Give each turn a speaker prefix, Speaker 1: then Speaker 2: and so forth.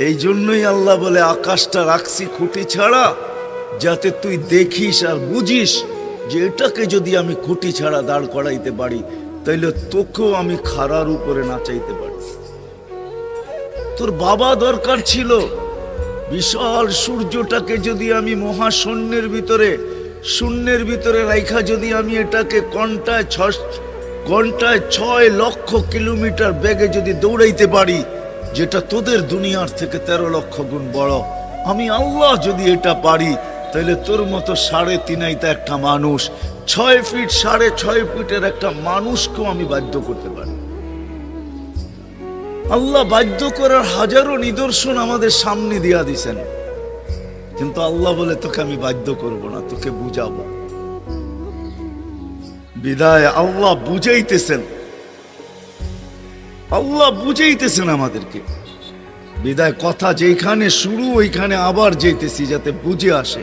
Speaker 1: এই জন্যই আল্লাহ বলে আকাশটা রাখছি খুঁটি ছাড়া, যাতে তুই দেখিস আর বুঝিস যে এটাকে যদি আমি খুঁটি ছাড়া দাঁড় করাইতে পারি, তাইলে তোকেও আমি খাড়ার উপরে নাচাইতে পারি। তোর বাবা দরকার ছিল বিশাল সূর্যটাকে যদি আমি মহাশূন্যের ভিতরে রাইখা যদি আমি এটাকে ঘন্টায় 6 লক্ষ কিলোমিটার বেগে যদি দৌড়াইতে পারি, যেটা তোদের দুনিয়ার থেকে 13 লক্ষ গুণ বড়, আমি আল্লাহ যদি এটা পারি, তাহলে তোর মতো 3.5 একটা মানুষ, 6 ফিট 6.5 ফিটের একটা মানুষকেও আমি বাধ্য করতে পারি। আল্লাহ বাধ্য করার হাজারো নিদর্শন আমাদের সামনে দিয়া দিছেন, কিন্তু আল্লাহ বলে তোকে আমি বাধ্য করব না, তোকে বুঝাবো। বিদায় আল্লাহ বুঝাইতেছেন আমাদেরকে। বিদায় কথা যেখানে শুরু ওইখানে আবার যেতেছি, যাতে বুঝে আসে।